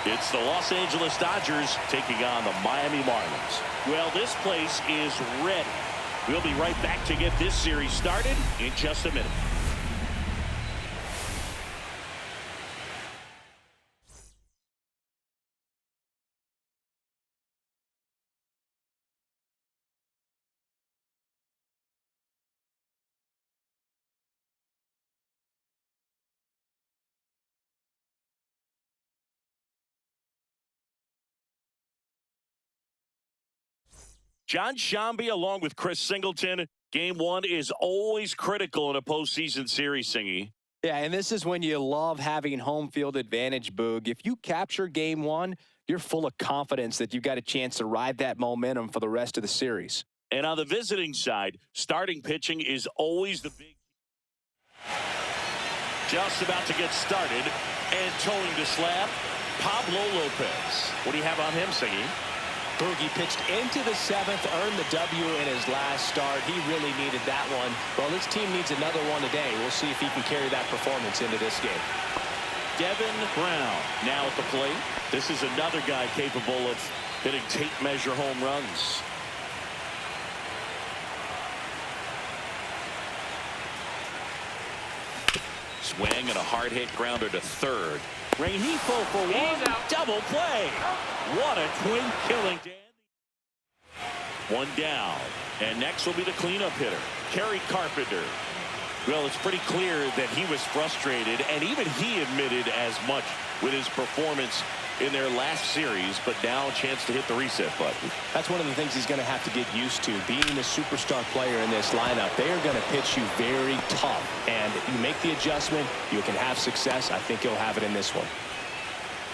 It's the Los Angeles Dodgers taking on the Miami Marlins. Well, this place is ready. We'll be right back to get this series started in just a minute. John Shambi along with Chris Singleton. Game one is always critical in a postseason series, Singy. Yeah, and this is when you love having home field advantage, Boog. If you capture game one, you're full of confidence that you've got a chance to ride that momentum for the rest of the series. And on the visiting side, starting pitching is always the big. Just about to get started, and towing the slab, Pablo Lopez. What do you have on him, Singy? Boogie pitched into the seventh, earned the W in his last start. He really needed that one. Well, this team needs another one today. We'll see if he can carry that performance into this game. Devin Brown now at the plate. This is another guy capable of hitting tape measure home runs. Swing and a hard hit grounder to third. Rengifo for one. Double play. What a twin killing. One down. And next will be the cleanup hitter, Kerry Carpenter. Well, it's pretty clear that he was frustrated, and even he admitted as much with his performance in their last series, but now a chance to hit the reset button. That's one of the things he's going to have to get used to. Being a superstar player in this lineup, they are going to pitch you very tough, and you make the adjustment, you can have success. I think he'll have it in this one.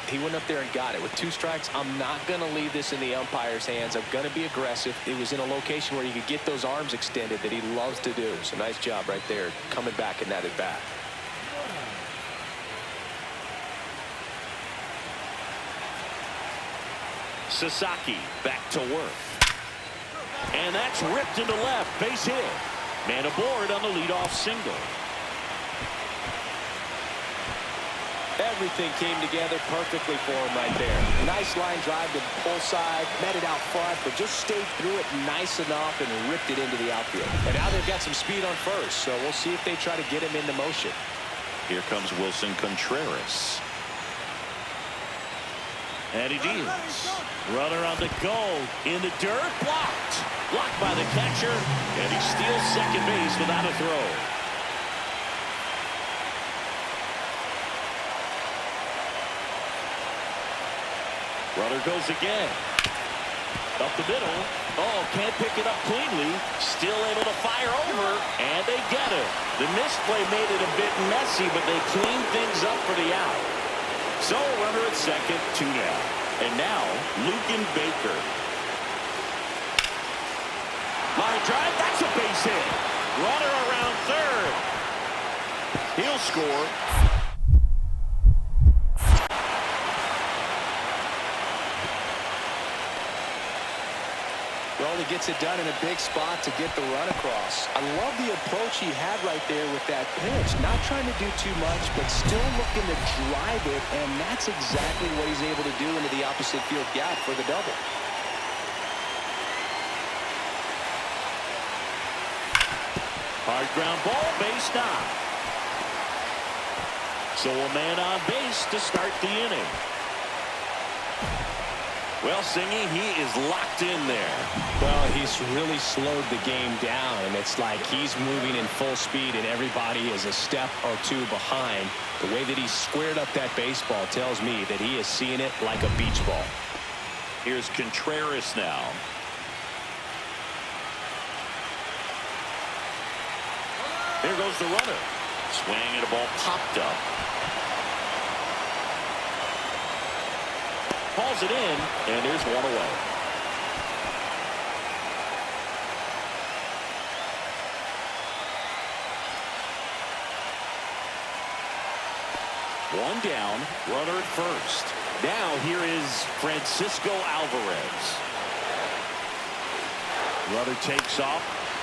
He went up there and got it. With 2 strikes, I'm not going to leave this in the umpire's hands. I'm going to be aggressive. It was in a location where you could get those arms extended that he loves to do. So nice job right there, coming back in that at bat. Sasaki back to work. And that's ripped into left. Base hit. Man aboard on the leadoff single. Everything came together perfectly for him right there. Nice line drive to the pull side, met it out front, but just stayed through it nice enough and ripped it into the outfield. And now they've got some speed on first, so we'll see if they try to get him into motion. Here comes Wilson Contreras. And he deals. Runner on the go. In the dirt. Blocked. Blocked by the catcher. And he steals second base without a throw. Runner goes again. Up the middle. Oh, can't pick it up cleanly. Still able to fire over. And they get it. The misplay made it a bit messy, but they cleaned things up for the out. So runner at second, 2 down. And now, Luken Baker. Line drive, that's a base hit. Runner around third. He'll score. Well, he gets it done in a big spot to get the run across. I love the approach he had right there with that pitch. Not trying to do too much, but still looking to drive it, and that's exactly what he's able to do into the opposite field gap for the double. Hard ground ball, base knock. So a man on base to start the inning. Well, Singy, he is locked in there. Well, he's really slowed the game down, and it's like he's moving in full speed, and everybody is a step or 2 behind. The way that he squared up that baseball tells me that he is seeing it like a beach ball. Here's Contreras now. There goes the runner. Swing and a ball popped up. Calls it in, and there's one away. One down, runner at first. Now here is Francisco Alvarez. Runner takes off.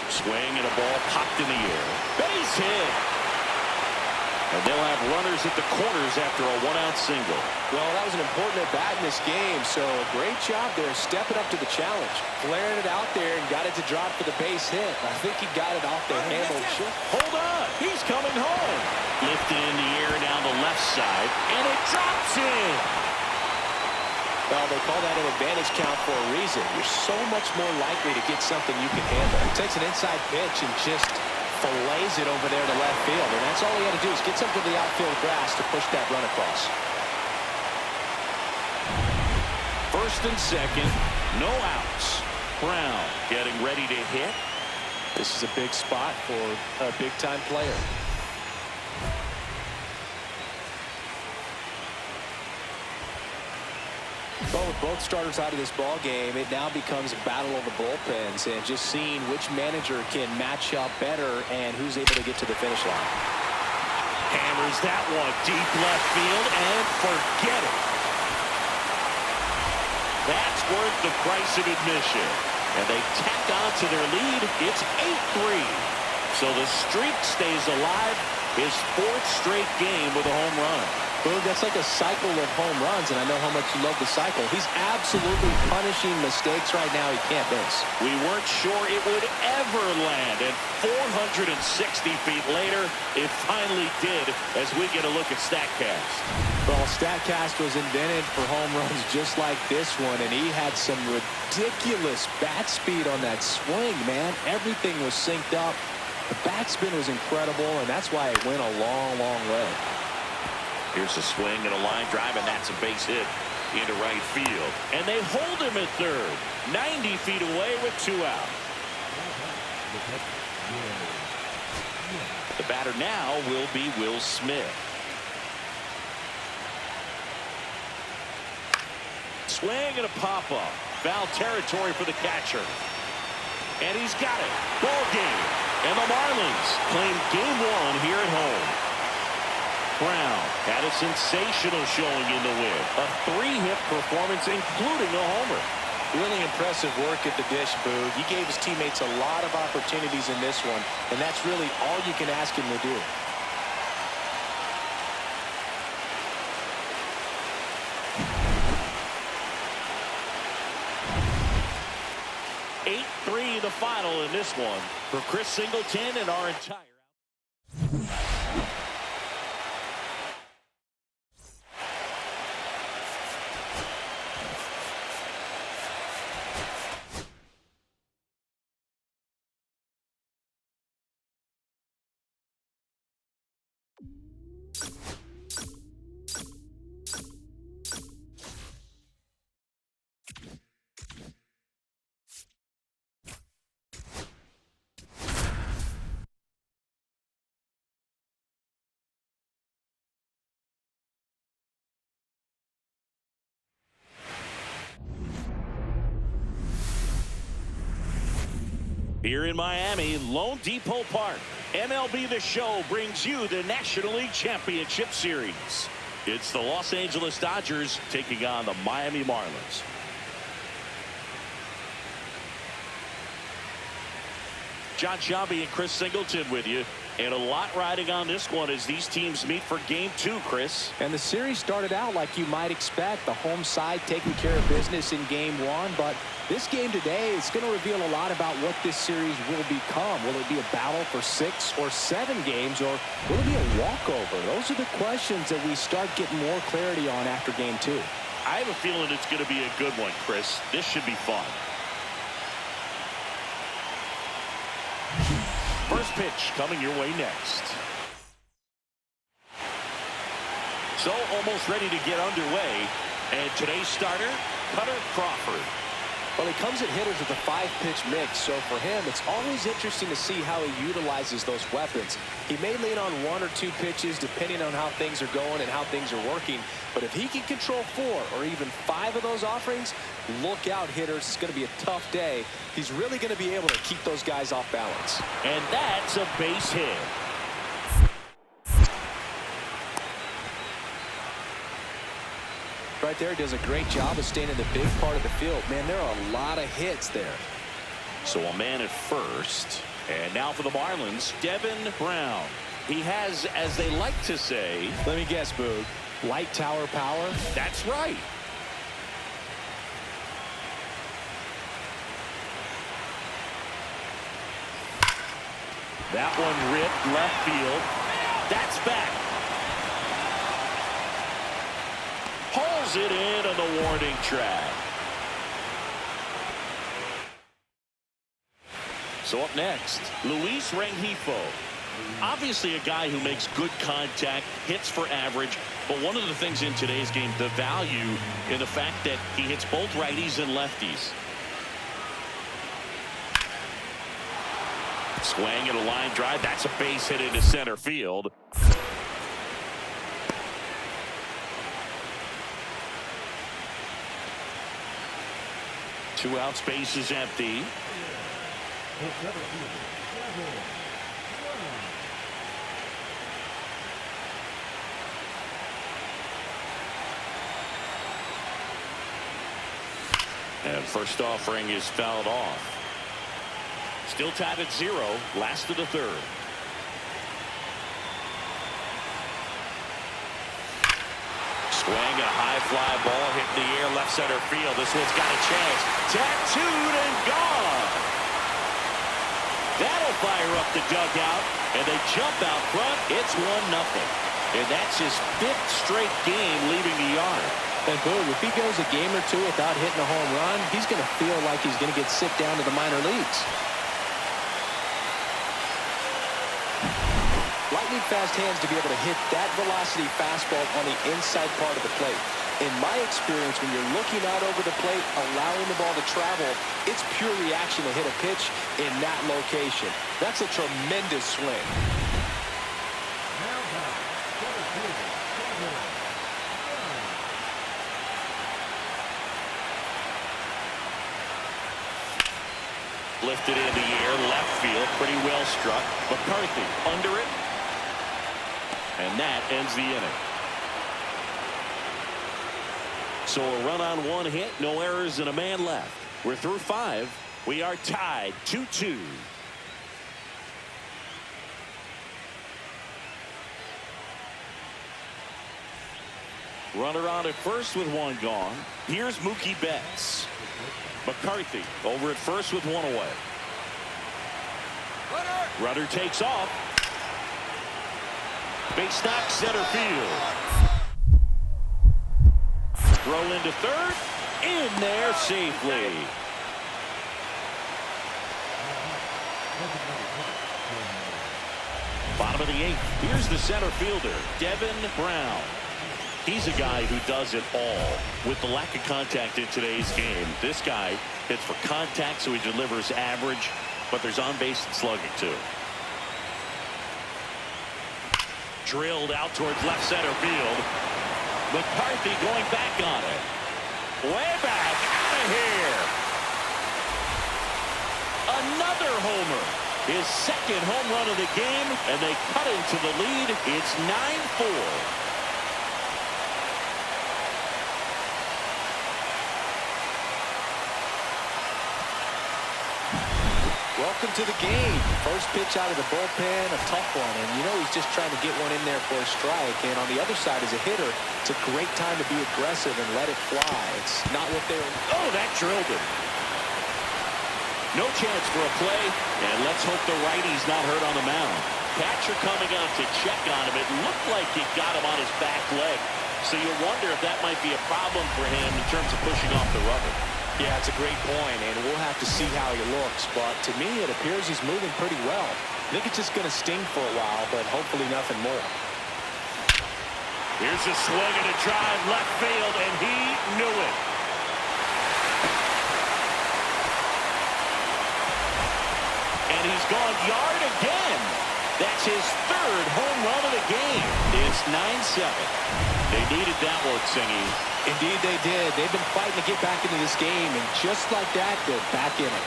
Swing and a ball popped in the air. Base hit. And they'll have runners at the corners after a one-out single. Well, that was an important at-bat in this game, so great job there stepping up to the challenge. Flaring it out there and got it to drop for the base hit. I think he got it off the handle. Hold on. He's coming home. Lifted in the air down the left side, and it drops in. Well, they call that an advantage count for a reason. You're so much more likely to get something you can handle. He takes an inside pitch and just fillets it over there to left field. And that's all he had to do is get something to the outfield grass to push that run across. First and second, no outs. Brown getting ready to hit. This is a big spot for a big-time player. Well, with both starters out of this ball game, it now becomes a battle of the bullpens and just seeing which manager can match up better and who's able to get to the finish line. Hammers that one deep left field and forget it. That's worth the price of admission. And they tack on to their lead. It's 8-3. So the streak stays alive. His fourth straight game with a home run. Boog, that's like a cycle of home runs, and I know how much you love the cycle. He's absolutely punishing mistakes right now he can't miss. We weren't sure it would ever land, and 460 feet later, it finally did as we get a look at StatCast. Well, StatCast was invented for home runs just like this one, and he had some ridiculous bat speed on that swing, man. Everything was synced up. The backspin was incredible, and that's why it went a long, long way. Here's a swing and a line drive, and that's a base hit into right field. And they hold him at third, 90 feet away with 2 out. The batter now will be Will Smith. Swing and a pop-up. Foul territory for the catcher. And he's got it. Ball game. And the Marlins claim game 1 here at home. Brown had a sensational showing in the win. A 3-hit performance, including a homer. Really impressive work at the dish, Boog. He gave his teammates a lot of opportunities in this one, and that's really all you can ask him to do. The final in this one for Chris Singleton and our entire here in Miami, Lone Depot Park. MLB The Show brings you the National League Championship Series. It's the Los Angeles Dodgers taking on the Miami Marlins. John Sciambi and Chris Singleton with you. And a lot riding on this one as these teams meet for game 2, Chris. And the series started out like you might expect. The home side taking care of business in game 1. But this game today is going to reveal a lot about what this series will become. Will it be a battle for 6 or 7 games, or will it be a walkover? Those are the questions that we start getting more clarity on after game 2. I have a feeling it's going to be a good one, Chris. This should be fun. First pitch coming your way next. So almost ready to get underway. And today's starter, Cutter Crawford. Well, he comes at hitters with a 5-pitch mix, so for him, it's always interesting to see how he utilizes those weapons. He may lean on 1 or 2 pitches depending on how things are going and how things are working, but if he can control 4 or even 5 of those offerings, look out, hitters. It's going to be a tough day. He's really going to be able to keep those guys off balance. And that's a base hit. Right there, does a great job of staying in the big part of the field. Man, there are a lot of hits there. So a man at first. And now for the Marlins, Devin Brown. He has, as they like to say... Let me guess, Boog. Light tower power? That's right. That one ripped left field. That's back. Pulls it in on the warning track. So up next, Luis Rengifo. Obviously a guy who makes good contact, hits for average, but one of the things in today's game, the value in the fact that he hits both righties and lefties. Swing and a line drive. That's a base hit into center field. Two out, space is empty. And first offering is fouled off. Still tied at 0. Last of the third. Swing and a high fly ball hit in the air left center field. This one's got a chance. Tattooed and gone. That'll fire up the dugout. And they jump out front. It's 1-0. And that's his 5th straight game leaving the yard. And boom, if he goes a game or two without hitting a home run, he's going to feel like he's going to get sent down to the minor leagues. Lightning fast hands to be able to hit that velocity fastball on the inside part of the plate. In my experience, when you're looking out over the plate, allowing the ball to travel, it's pure reaction to hit a pitch in that location. That's a tremendous swing. Lifted in the air, left field, pretty well struck. McCarthy under it. And that ends the inning. So a run on 1 hit, no errors, and a man left. We're through 5. We are tied 2-2. Runner on at first with 1 gone. Here's Mookie Betts. McCarthy over at first with 1 away. Runner takes off. Base knock center field. Throw into third. In there safely. Bottom of the 8th. Here's the center fielder, Devin Brown. He's a guy who does it all. With the lack of contact in today's game, this guy hits for contact, so he delivers average, but there's on-base and slugging too. Drilled out towards left center field. McCarthy going back on it. Way back, out of here. Another homer. His 2nd home run of the game, and they cut into the lead. It's 9-4. Welcome to the game. First pitch out of the bullpen, a tough one. And you know he's just trying to get one in there for a strike. And on the other side as a hitter, it's a great time to be aggressive and let it fly. It's not what they were. Oh, that drilled him. No chance for a play. And let's hope the righty's not hurt on the mound. Catcher coming out to check on him. It looked like he got him on his back leg. So you wonder if that might be a problem for him in terms of pushing off the rubber. Yeah, it's a great point, and we'll have to see how he looks. But to me, it appears he's moving pretty well. I think it's just going to sting for a while, but hopefully nothing more. Here's a swing and a drive left field, and he knew it. And he's gone yard again. That's his 3rd home run of the game. It's 9-7. They needed that one, Singy. Indeed they did. They've been fighting to get back into this game, and just like that, they're back in it.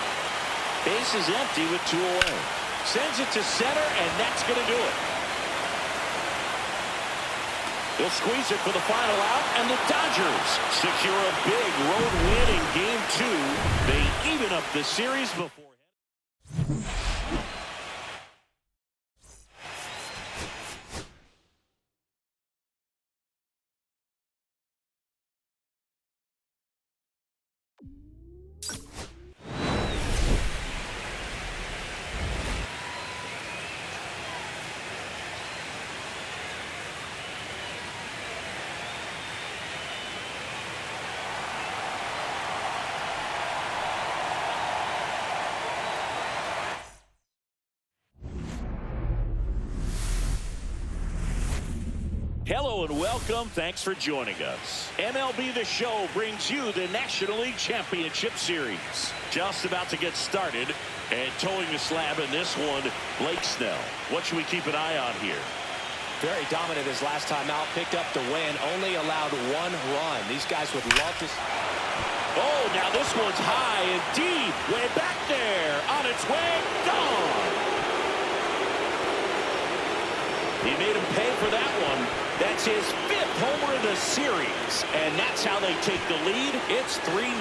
Base is empty with 2 away. Sends it to center, and that's going to do it. They'll squeeze it for the final out, and the Dodgers secure a big road win in Game 2. They even up the series before. Hello and welcome. Thanks for joining us. MLB The Show brings you the National League Championship Series. Just about to get started, and towing the slab in this one, Blake Snell. What should we keep an eye on here? Very dominant his last time out, picked up the win, only allowed 1 run. These guys would love to... Oh, now this one's high and deep, way back there, on its way, gone. He made him pay for that one. That's his 5th homer of the series, and that's how they take the lead. It's 3-0.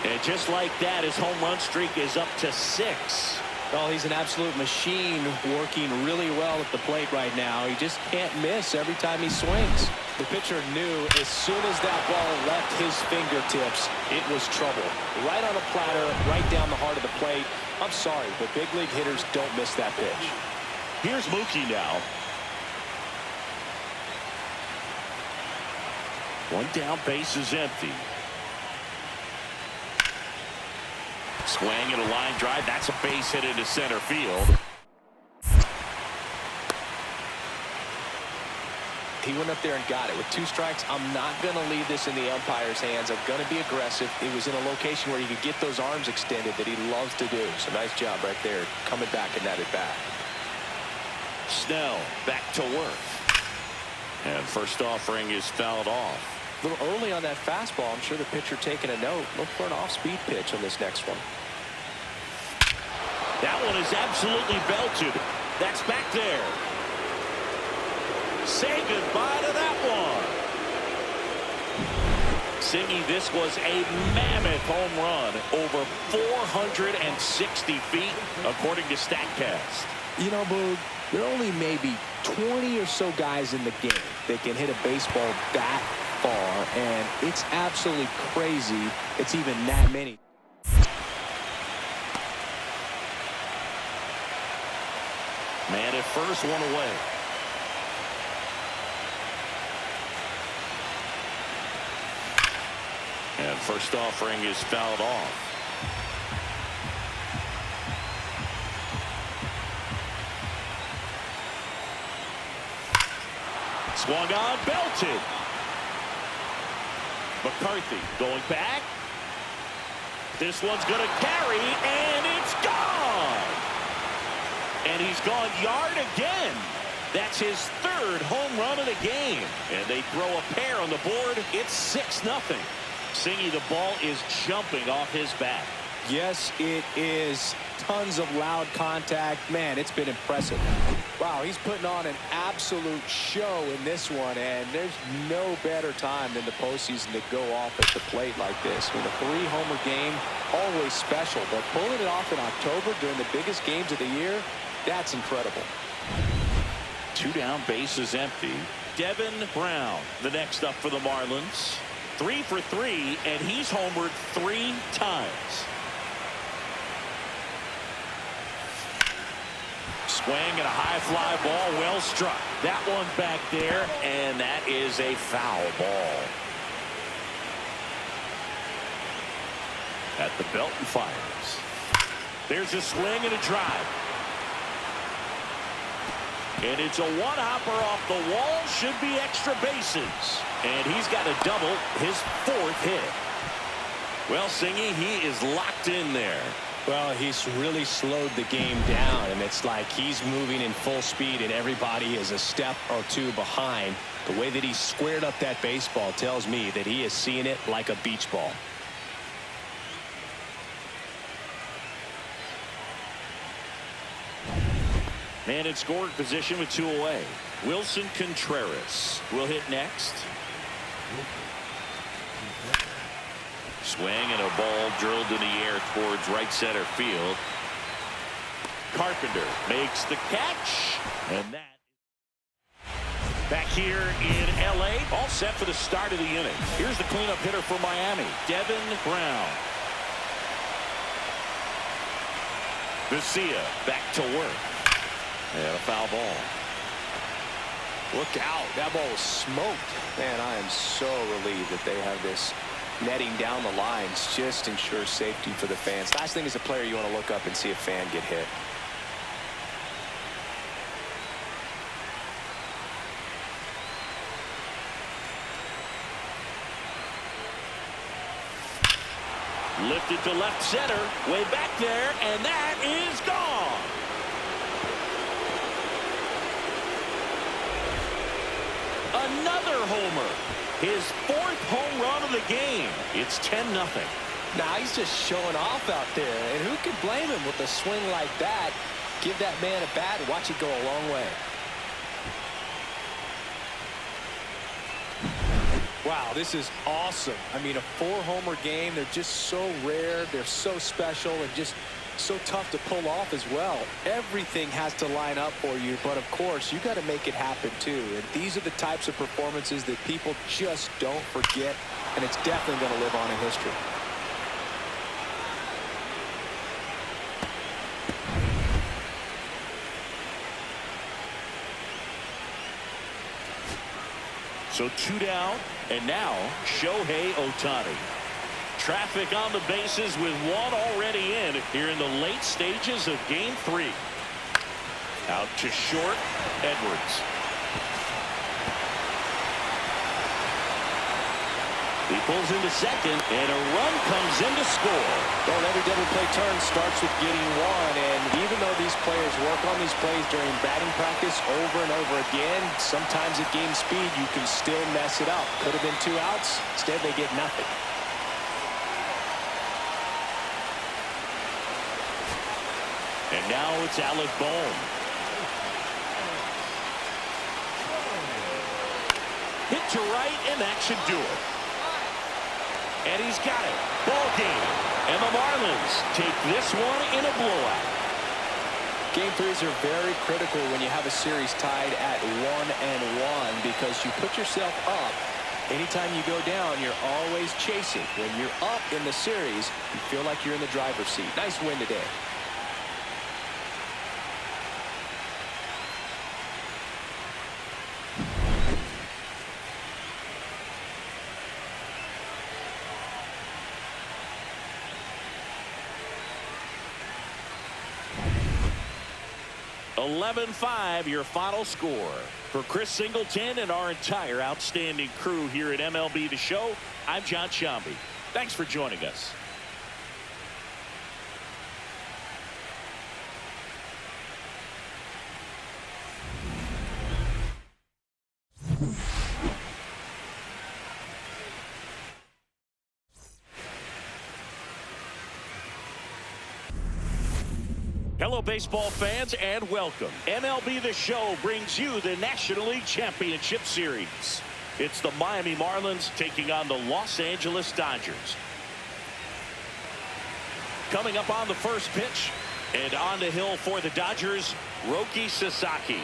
And just like that, his home run streak is up to 6. Well, he's an absolute machine, working really well at the plate right now. He just can't miss every time he swings. The pitcher knew as soon as that ball left his fingertips, it was trouble. Right on a platter, right down the heart of the plate. I'm sorry, but big league hitters don't miss that pitch. Here's Mookie now. 1 down, base is empty. Swing and a line drive. That's a base hit into center field. He went up there and got it. With 2 strikes, I'm not going to leave this in the umpire's hands. I'm going to be aggressive. It was in a location where he could get those arms extended that he loves to do. So nice job right there, coming back in that at bat. Snell back to work. And first offering is fouled off. A little early on that fastball. I'm sure the pitcher taking a note. Look for an off-speed pitch on this next one. That one is absolutely belted. That's back there. Say goodbye to that one. Singy, this was a mammoth home run, over 460 feet, according to StatCast. You know, Boog, there are only maybe 20 or so guys in the game that can hit a baseball that far, and it's absolutely crazy it's even that many. Man at first, 1 away. And first offering is fouled off. Swung on, belted. McCarthy going back. This one's going to carry, and it's gone. And he's gone yard again. That's his 3rd home run of the game. And they throw a pair on the board. It's 6-0. Singy, the ball is jumping off his bat. Yes, it is. Tons of loud contact. Man, it's been impressive. Wow, he's putting on an absolute show in this one, and there's no better time than the postseason to go off at the plate like this. I mean, a 3-homer game, always special, but pulling it off in October during the biggest games of the year, that's incredible. 2 down, base is empty. Devin Brown, the next up for the Marlins. 3 for 3, and he's homered 3 times. Swing and a high fly ball, well struck. That one back there, and that is a foul ball. At the belt and fires. There's a swing and a drive. And it's a one-hopper off the wall. Should be extra bases. And he's got a double, his 4th hit. Well, Singy, he is locked in there. Well, he's really slowed the game down, and it's like he's moving in full speed, and everybody is a step or 2 behind. The way that he squared up that baseball tells me that he is seeing it like a beach ball. Man in scoring position with 2 away. Wilson Contreras will hit next. Swing and a ball drilled in the air towards right center field. Carpenter makes the catch, and that back here in L.A. all set for the start of the inning. Here's the cleanup hitter for Miami, Devin Brown. Vesia back to work. And a foul ball. Look out. That ball was smoked. Man, I am so relieved that they have this netting down the lines. Just ensures safety for the fans. Last thing as a player, you want to look up and see a fan get hit. Lifted to left center. Way back there, and that is gone. Another homer. His 4th home run of the game. It's 10-0. Now he's just showing off out there, and who could blame him with a swing like that? Give that man a bat and watch it go a long way. Wow, this is awesome. I mean, a 4-homer game, they're just so rare, they're so special, and just so tough to pull off as well. Everything has to line up for you, but of course, you got to make it happen too. And these are the types of performances that people just don't forget, and it's definitely going to live on in history. So 2 down, and now Shohei Ohtani. Traffic on the bases with 1 already in here in the late stages of Game 3. Out to short, Edwards. He pulls into second, and a run comes in to score. Well, every double play turn starts with getting one, and even though these players work on these plays during batting practice over and over again, sometimes at game speed you can still mess it up. Could have been 2 outs. Instead, they get nothing. And now it's Alec Bohm. Hit to right, and that should do it. And he's got it. Ball game. And the Marlins take this one in a blowout. Game 3s are very critical when you have a series tied at 1-1 because you put yourself up. Anytime you go down, you're always chasing. When you're up in the series, you feel like you're in the driver's seat. Nice win today. (11-5) your final score. For Chris Singleton and our entire outstanding crew here at MLB The Show, I'm John Shambi. Thanks for joining us. Hello, baseball fans, and welcome. MLB The Show brings you the National League Championship Series. It's the Miami Marlins taking on the Los Angeles Dodgers. Coming up on the first pitch, and on the hill for the Dodgers, Roki Sasaki.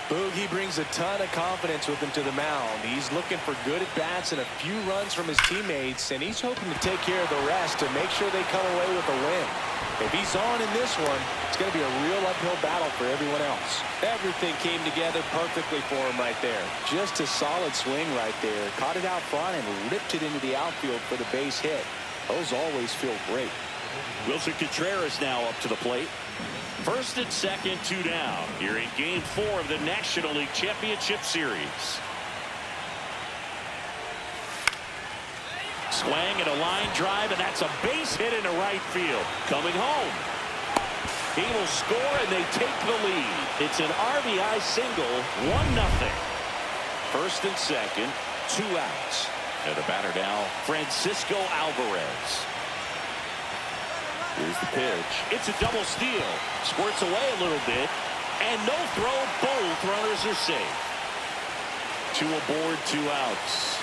Boogie brings a ton of confidence with him to the mound. He's looking for good at-bats and a few runs from his teammates, and he's hoping to take care of the rest to make sure they come away with a win. If he's on in this one, it's going to be a real uphill battle for everyone else. Everything came together perfectly for him right there. Just a solid swing right there. Caught it out front and ripped it into the outfield for the base hit. Those always feel great. Wilson Contreras now up to the plate. First and second, 2 down. Here in Game 4 of the National League Championship Series. Swing and a line drive, and that's a base hit into right field. Coming home. He will score, and they take the lead. It's an RBI single, 1-0. First and second, 2 outs. And the batter now, Francisco Alvarez. Here's the pitch. It's a double steal. Squirts away a little bit. And no throw. Both runners are safe. 2 aboard, 2 outs.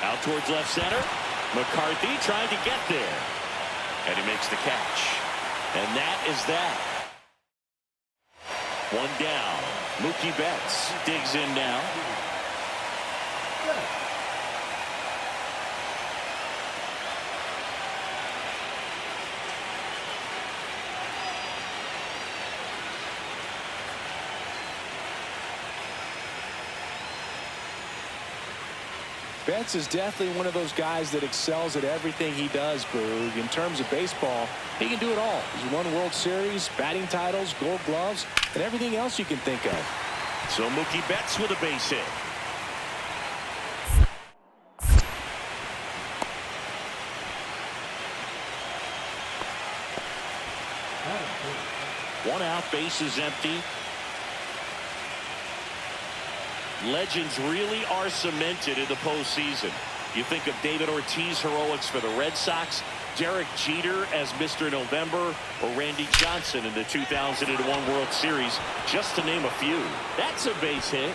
Out towards left center. McCarthy trying to get there. And he makes the catch. And that is that. 1 down. Mookie Betts digs in now. Betts is definitely one of those guys that excels at everything he does, Boog. In terms of baseball, he can do it all. He's won World Series, batting titles, Gold Gloves, and everything else you can think of. So Mookie Betts with a base hit. One out, base is empty. Legends really are cemented in the postseason. You think of David Ortiz heroics for the Red Sox, Derek Jeter as Mr. November, or Randy Johnson in the 2001 World Series, just to name a few. That's a base hit.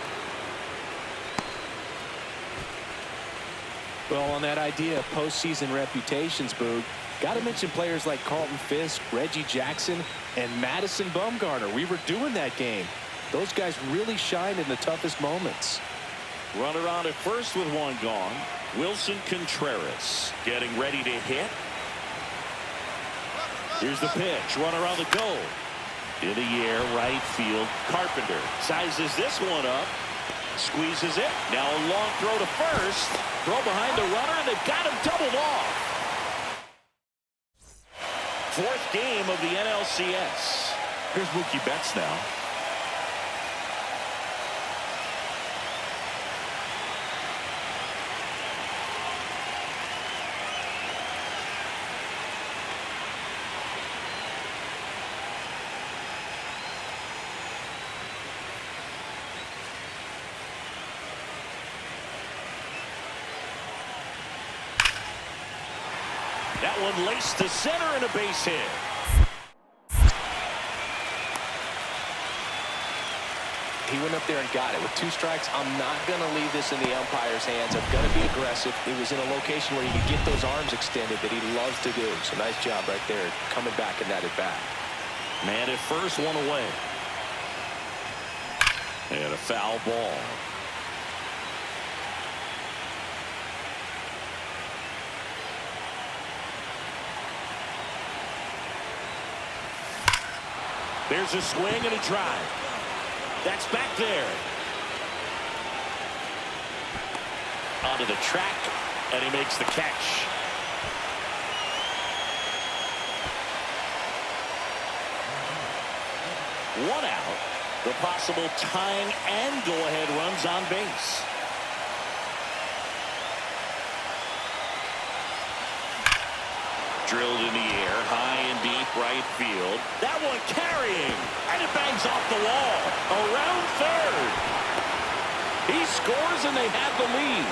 Well, on that idea of postseason reputations, Boog, got to mention players like Carlton Fisk, Reggie Jackson, and Madison Bumgarner. We were doing that game. Those guys really shine in the toughest moments. Runner on at first with one gone. Wilson Contreras getting ready to hit. Here's the pitch. Runner on the goal. In the air, right field. Carpenter sizes this one up. Squeezes it. Now a long throw to first. Throw behind the runner, and they've got him doubled off. Fourth game of the NLCS. Here's Mookie Betts now. That one laced to center and a base hit. He went up there and got it. With 2 strikes, I'm not going to leave this in the umpire's hands. I'm going to be aggressive. It was in a location where he could get those arms extended that he loves to do. So nice job right there, coming back in that at bat. Man at first, one away. And a foul ball. There's a swing and a drive. That's back there. Onto the track, and he makes the catch. One out. The possible tying and go-ahead runs on base. Drilled in the air, high and deep right field. That one carrying, and it bangs off the wall. Around third. He scores, and they have the lead.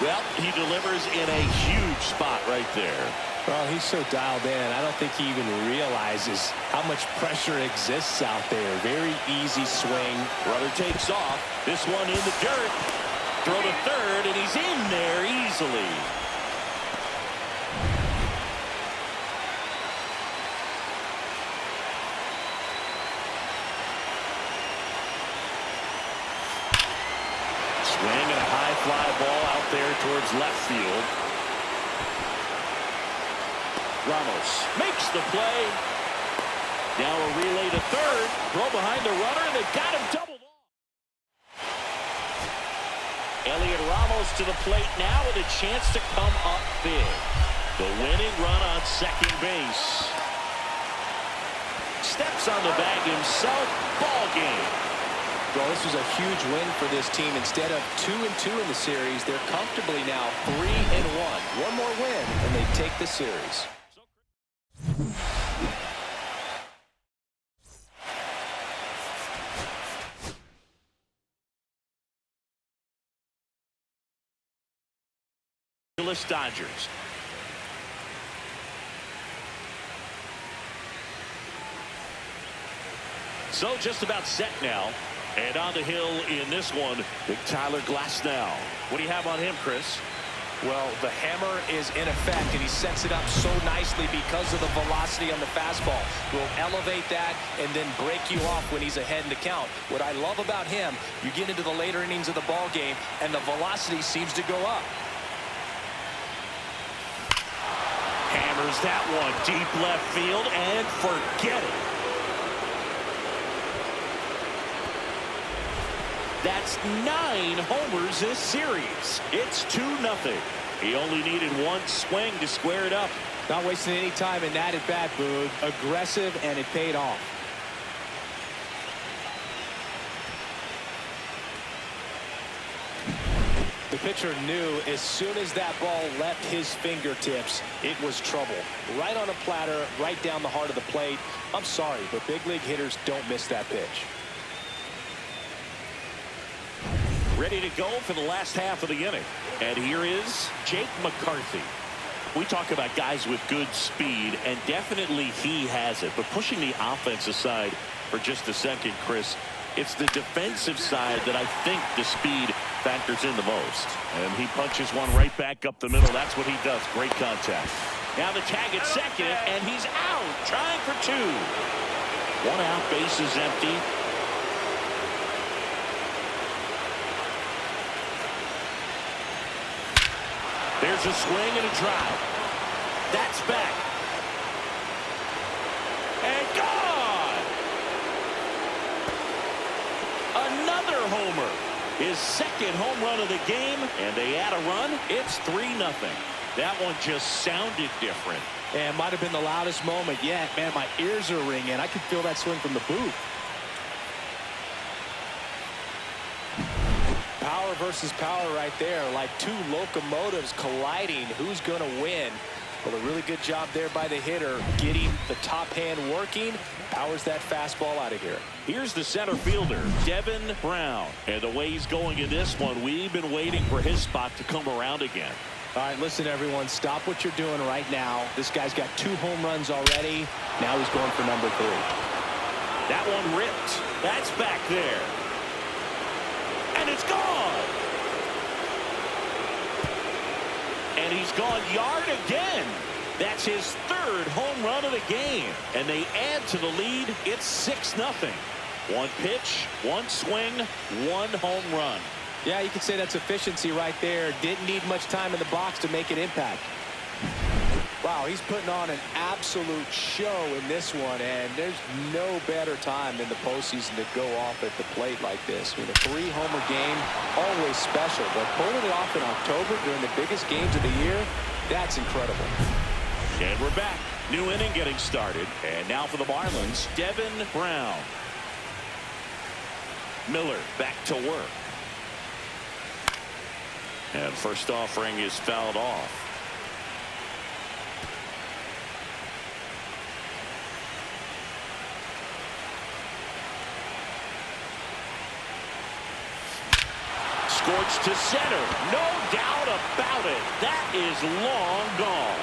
Well, he delivers in a huge spot right there. Well, he's so dialed in. I don't think he even realizes how much pressure exists out there. Very easy swing. Runner takes off. This one in the dirt. Throw to third, and he's in there easily. Swing and a high fly ball out there towards left field. Ramos makes the play. Now a relay to third. Throw behind the runner, and they've got him doubled off. Elliot Ramos to the plate now with a chance to come up big. The winning run on second base. Steps on the bag himself. Ball game. Well, this was a huge win for this team. Instead of 2-2 in the series, they're comfortably now 3-1. One more win, and they take the series. Dodgers. So just about set now. And on the hill in this one, big Tyler Glasnow. What do you have on him, Chris? Well, the hammer is in effect, and he sets it up so nicely because of the velocity on the fastball. Will elevate that and then break you off when he's ahead in the count. What I love about him, you get into the later innings of the ball game, and the velocity seems to go up. Hammers that one deep left field, and forget it. That's 9 homers this series. It's 2-0. He only needed one swing to square it up. Not wasting any time in that at bat, Boog. Aggressive, and it paid off. pitcher knew as soon as that ball left his fingertips, it was trouble. Right on a platter, right down the heart of the plate. I'm sorry, but big league hitters don't miss that pitch. Ready to go for the last half of the inning. And here is Jake McCarthy. We talk about guys with good speed, and definitely he has it. But pushing the offense aside for just a second, Chris, it's the defensive side that I think the speed factors in the most. And he punches one right back up the middle. That's what he does. Great contact. Now the tag at second, and he's out, trying for two. One out, base is empty. There's a swing and a drive. That's back. And gone! Another homer. His second home run of the game, and they add a run. It's 3-0. That one just sounded different. And might have been the loudest moment yet. Man, my ears are ringing. I could feel that swing from the booth. Power versus power right there, like two locomotives colliding. Who's going to win? Well, a really good job there by the hitter, getting the top hand working. Powers that fastball out of here. Here's the center fielder, Devin Brown. And the way he's going in this one, we've been waiting for his spot to come around again. All right, listen, everyone, stop what you're doing right now. This guy's got 2 home runs already. Now he's going for number 3. That one ripped. That's back there. And it's gone. And he's gone yard again. That's his 3rd home run of the game. And they add to the lead. It's 6-0. One pitch, one swing, one home run. Yeah, you could say that's efficiency right there. Didn't need much time in the box to make an impact. Wow, he's putting on an absolute show in this one, and there's no better time than the postseason to go off at the plate like this. I mean, a 3-homer game, always special, but pulling it off in October during the biggest games of the year, that's incredible. And we're back. New inning getting started. And now for the Marlins, Devin Brown. Miller back to work. And first offering is fouled off. Scorched to center. No doubt about it. That is long gone.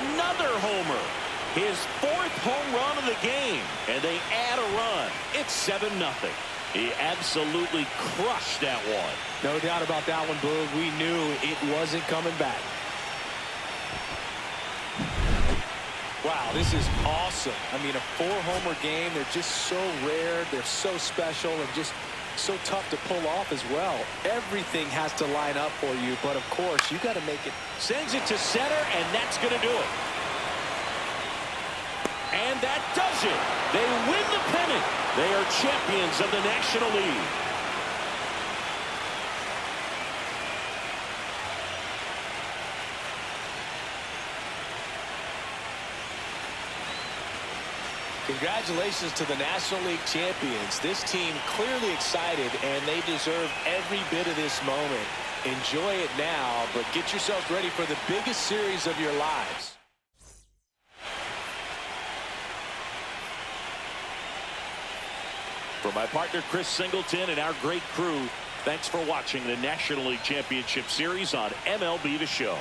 Another homer. His 4th home run of the game. And they add a run. It's 7-0. He absolutely crushed that one. No doubt about that one, Boog. We knew it wasn't coming back. Wow, this is awesome. I mean, a 4-homer game, they're just so rare, they're so special, and just so tough to pull off as well. Everything has to line up for you, but of course, you got to make it. Sends it to center, and that's going to do it. And that does it. They win the pennant. They are champions of the National League. Congratulations to the National League champions. This team clearly excited, and they deserve every bit of this moment. Enjoy it now, but get yourselves ready for the biggest series of your lives. For my partner Chris Singleton and our great crew, thanks for watching the National League Championship Series on MLB The Show.